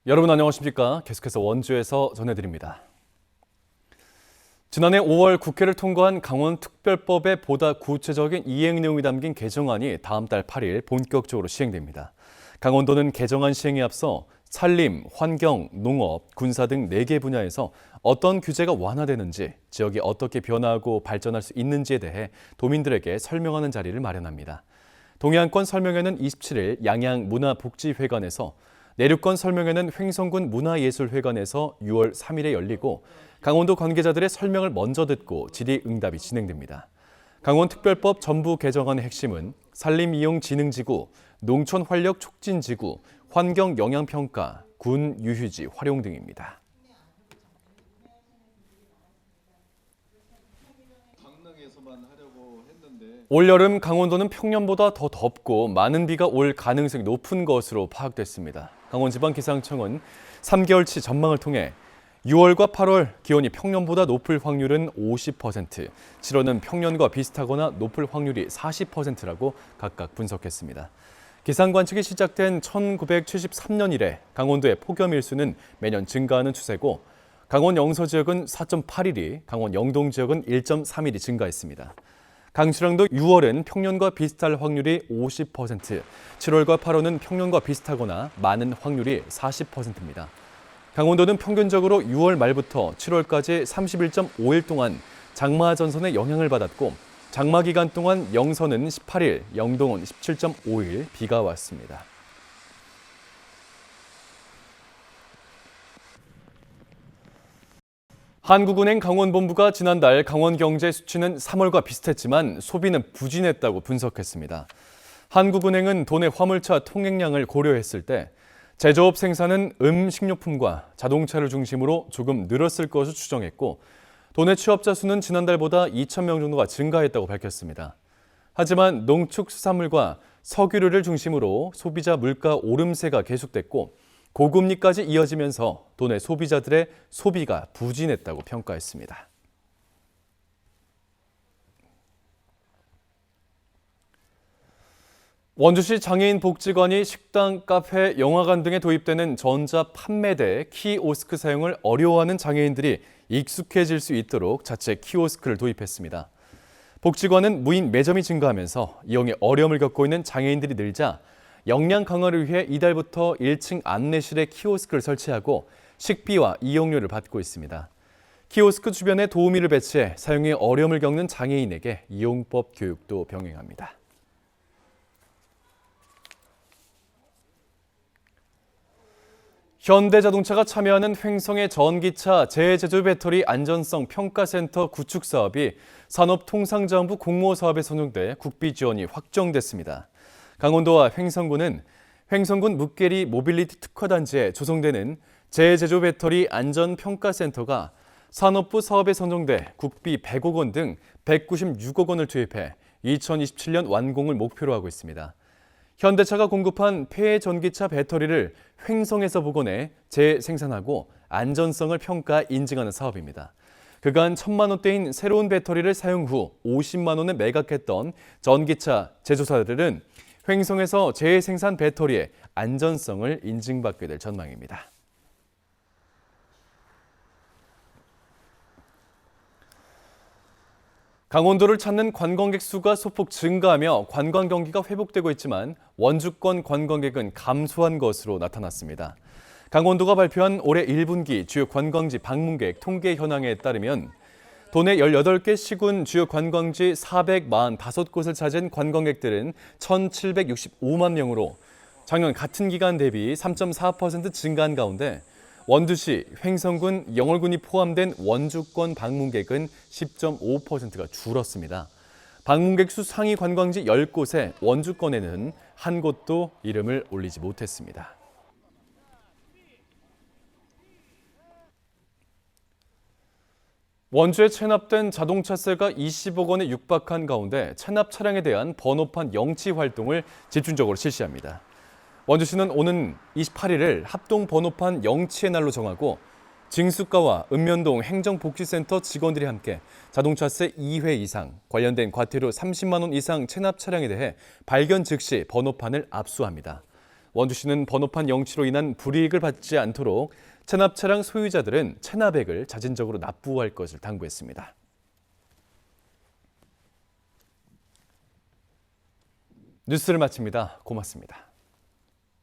여러분 안녕하십니까? 계속해서 원주에서 전해드립니다. 지난해 5월 국회를 통과한 강원특별법의 보다 구체적인 이행 내용이 담긴 개정안이 다음 달 8일 본격적으로 시행됩니다. 강원도는 개정안 시행에 앞서 산림, 환경, 농업, 군사 등 4개 분야에서 어떤 규제가 완화되는지, 지역이 어떻게 변화하고 발전할 수 있는지에 대해 도민들에게 설명하는 자리를 마련합니다. 동해안권 설명회는 27일 양양문화복지회관에서, 내륙권 설명회는 횡성군 문화예술회관에서 6월 3일에 열리고 강원도 관계자들의 설명을 먼저 듣고 질의응답이 진행됩니다. 강원특별법 전부 개정안의 핵심은 산림이용진흥지구, 농촌활력촉진지구, 환경영향평가, 군 유휴지 활용 등입니다. 올여름 강원도는 평년보다 더 덥고 많은 비가 올 가능성이 높은 것으로 파악됐습니다. 강원지방기상청은 3개월치 전망을 통해 6월과 8월 기온이 평년보다 높을 확률은 50%, 7월은 평년과 비슷하거나 높을 확률이 40%라고 각각 분석했습니다. 기상 관측이 시작된 1973년 이래 강원도의 폭염 일수는 매년 증가하는 추세고 강원 영서 지역은 4.8일이, 강원 영동 지역은 1.3일이 증가했습니다. 강추량도 6월은 평년과 비슷할 확률이 50%, 7월과 8월은 평년과 비슷하거나 많은 확률이 40%입니다. 강원도는 평균적으로 6월 말부터 7월까지 31.5일 동안 장마 전선의 영향을 받았고 장마 기간 동안 영서는 18일, 영동은 17.5일 비가 왔습니다. 한국은행 강원본부가 지난달 강원 경제 수치는 3월과 비슷했지만 소비는 부진했다고 분석했습니다. 한국은행은 도내 화물차 통행량을 고려했을 때 제조업 생산은 식료품과 자동차를 중심으로 조금 늘었을 것으로 추정했고 도내 취업자 수는 지난달보다 2,000명 정도가 증가했다고 밝혔습니다. 하지만 농축수산물과 석유류를 중심으로 소비자 물가 오름세가 계속됐고 고금리까지 이어지면서 도내 소비자들의 소비가 부진했다고 평가했습니다. 원주시 장애인 복지관이 식당, 카페, 영화관 등에 도입되는 전자 판매대 키오스크 사용을 어려워하는 장애인들이 익숙해질 수 있도록 자체 키오스크를 도입했습니다. 복지관은 무인 매점이 증가하면서 이용에 어려움을 겪고 있는 장애인들이 늘자 역량 강화를 위해 이달부터 1층 안내실에 키오스크를 설치하고 식비와 이용료를 받고 있습니다. 키오스크 주변에 도우미를 배치해 사용에 어려움을 겪는 장애인에게 이용법 교육도 병행합니다. 현대자동차가 참여하는 횡성의 전기차 재제조 배터리 안전성 평가센터 구축 사업이 산업통상자원부 공모 사업에 선정돼 국비 지원이 확정됐습니다. 강원도와 횡성군은 횡성군 묵계리 모빌리티 특화단지에 조성되는 재제조 배터리 안전평가센터가 산업부 사업에 선정돼 국비 100억 원 등 196억 원을 투입해 2027년 완공을 목표로 하고 있습니다. 현대차가 공급한 폐 전기차 배터리를 횡성에서 복원해 재생산하고 안전성을 평가 인증하는 사업입니다. 그간 1,000만 원대인 새로운 배터리를 사용 후 50만 원에 매각했던 전기차 제조사들은 횡성에서 재생산 배터리의 안전성을 인증받게 될 전망입니다. 강원도를 찾는 관광객 수가 소폭 증가하며 관광 경기가 회복되고 있지만 원주권 관광객은 감소한 것으로 나타났습니다. 강원도가 발표한 올해 1분기 주요 관광지 방문객 통계 현황에 따르면 도내 18개 시군 주요 관광지 445곳을 찾은 관광객들은 1,765만 명으로 작년 같은 기간 대비 3.4% 증가한 가운데 원주시, 횡성군, 영월군이 포함된 원주권 방문객은 10.5%가 줄었습니다. 방문객 수 상위 관광지 10곳에 원주권에는 한 곳도 이름을 올리지 못했습니다. 원주에 체납된 자동차세가 20억 원에 육박한 가운데 체납 차량에 대한 번호판 영치 활동을 집중적으로 실시합니다. 원주시는 오는 28일을 합동 번호판 영치의 날로 정하고 징수과와 읍면동 행정복지센터 직원들이 함께 자동차세 2회 이상, 관련된 과태료 30만 원 이상 체납 차량에 대해 발견 즉시 번호판을 압수합니다. 원주시는 번호판 영치로 인한 불이익을 받지 않도록 체납 차량 소유자들은 체납액을 자진적으로 납부할 것을 당부했습니다. 뉴스를 마칩니다. 고맙습니다.